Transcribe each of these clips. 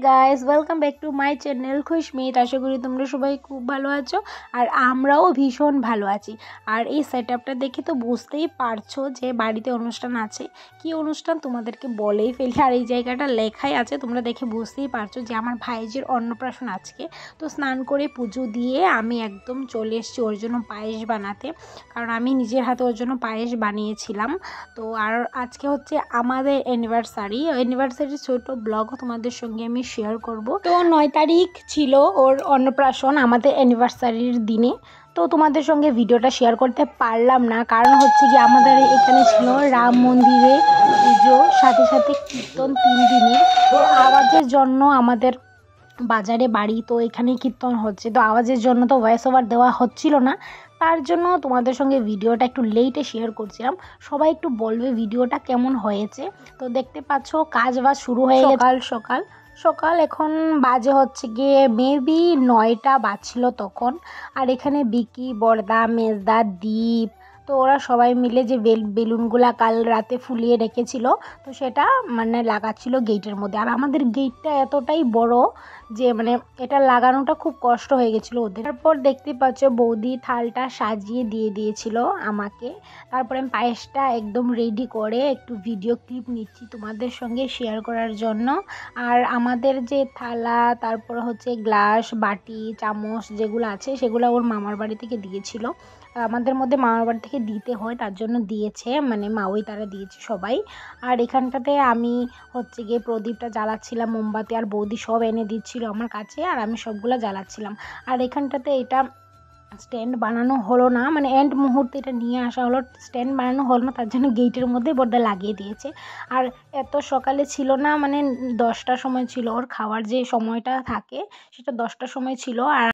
Guys, welcome back to my channel Khushmit. আশা করি তোমরা সবাই খুব ভালো আছো আর আমরাও ভীষণ ভালো আছি। আর এই সেটআপটা দেখে তো বুঝতেই পারছো যে বাড়িতে অনুষ্ঠান আছে। কি অনুষ্ঠান তোমাদেরকে বলেই ফেলি, আর এই জায়গাটা লেখাই আছে, তোমরা দেখে বুঝতেই পারছো যে আমার ভাইজির অন্নপ্রাশন আজকে। তো স্নান করে পুজো দিয়ে আমি একদম চলে এসেছি ওর জন্য পায়েস বানাতে, কারণ আমি নিজের হাতে ওর জন্য পায়েস বানিয়েছিলাম। তো আর আজকে হচ্ছে আমাদের অ্যানিভার্সারির ছোট ব্লগ তোমাদের সঙ্গে আমি শেয়ার করব। তো 9 তারিখ ছিল ওর অন্নপ্রাশন, আমাদের অ্যানিভার্সারির দিনে। তো তোমাদের সঙ্গে ভিডিওটা শেয়ার করতে পারলাম না, কারণ হচ্ছে কি আমাদের এখানে ছিল রাম মন্দিরে পুজো, সাথে সাথে কীর্তন 3 দিনের। তো আওয়াজের জন্য আমাদের বাজারে বাড়ি, তো এখানে কীর্তন হচ্ছে, তো আওয়াজের জন্য তো ভয়েস ওভার দেওয়া হচ্ছিল না। তার জন্য তোমাদের সঙ্গে ভিডিওটা একটু লেটে শেয়ার করছিলাম। সবাই একটু বলবে ভিডিওটা কেমন হয়েছে। তো দেখতে পাচ্ছ কাজ বাজ শুরু হয়ে গেছে সকাল এখন বাজে হচ্ছে গিয়ে মেবি 9টা বাজছিল তখন। আর এখানে বিকি, বর্দা, মেজদা, দীপ, তো ওরা সবাই মিলে যে বেলুনগুলা কাল রাতে ফুলিয়ে রেখেছিল, তো সেটা মানে লাগাচ্ছিল গেটের মধ্যে। আর আমাদের গেটটা এতটাই বড় যে মানে এটা লাগানোটা খুব কষ্ট হয়ে গেছিলো ওদের। তারপর দেখতে পাচ্ছ বৌদি থালটা সাজিয়ে দিয়ে দিয়েছিল আমাকে। তারপরে আমি পায়েসটা একদম রেডি করে একটু ভিডিও ক্লিপ নিচ্ছি তোমাদের সঙ্গে শেয়ার করার জন্য। আর আমাদের যে থালা, তারপর হচ্ছে গ্লাস, বাটি, চামচ যেগুলো আছে সেগুলো ওর মামার বাড়ি থেকে দিয়েছিল। আমাদের মধ্যে মামার বাড়ি থেকে দিতে হয়, তার জন্য দিয়েছে, মানে মাওই তারা দিয়েছে সবাই। আর এখানটাতে আমি হচ্ছে গিয়ে প্রদীপটা জ্বালাচ্ছিলাম, মোমবাতি, আর বৌদি সব এনে দিচ্ছিল আমার কাছে, আর আমি সবগুলো জ্বালাচ্ছিলাম। আর এখানটাতে এটা স্ট্যান্ড বানানো হলো না, মানে এন্ড মুহূর্তে এটা নিয়ে আসা হলো, স্ট্যান্ড বানানো হলো না, তার জন্য গেটের মধ্যে বর্দা লাগিয়ে দিয়েছে। আর এত সকালে ছিল না, মানে 10টার সময় ছিল, ওর খাওয়ার যে সময়টা থাকে সেটা 10টার সময় ছিল। আর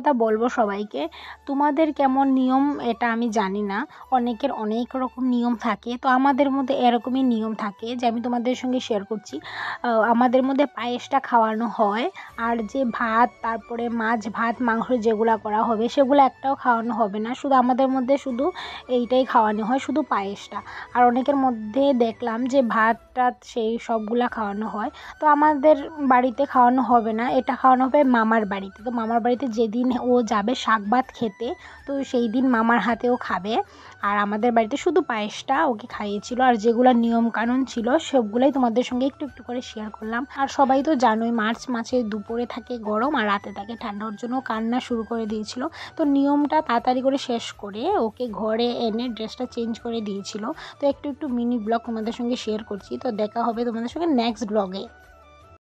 কথা বলবো সবাইকে, তোমাদের কেমন নিয়ম এটা আমি জানি না, অনেকের অনেক রকম নিয়ম থাকে। তো আমাদের মধ্যে এরকমই নিয়ম থাকে যে আমি তোমাদের সঙ্গে শেয়ার করছি। আমাদের মধ্যে পায়েসটা খাওয়ানো হয়, আর যে ভাত, তারপরে মাছ ভাত মাংস যেগুলো করা হবে সেগুলো একটাও খাওয়ানো হবে না, শুধু আমাদের মধ্যে শুধু এইটাই খাওয়ানো হয়, শুধু পায়েসটা। আর অনেকের মধ্যে দেখলাম যে ভাত টাত সেই সবগুলা খাওয়ানো হয়। তো আমাদের বাড়িতে খাওয়ানো হবে না, এটা খাওয়ানো হবে মামার বাড়িতে। তো মামার বাড়িতে যেদিন ও যাবে শাক ভাত খেতে, তো সেই দিন মামার হাতেও খাবে। আর আমাদের বাড়িতে শুধু পায়েসটা ওকে খাইয়েছিল, আর যেগুলো নিয়ম কানুন ছিল সবগুলোই তোমাদের সঙ্গে একটু একটু করে শেয়ার করলাম। আর সবাই তো জানোই মার্চ মাসে দুপুরে থাকে গরম আর রাতে থাকে ঠান্ডা, ওর জন্য কান্না শুরু করে দিয়েছিল। তো নিয়মটা তাড়াতাড়ি করে শেষ করে ওকে ঘরে এনে ড্রেসটা চেঞ্জ করে দিয়েছিল। তো একটু একটু মিনি ব্লগ তোমাদের সঙ্গে শেয়ার করছি। তো দেখা হবে তোমাদের সঙ্গে নেক্সট ব্লগে।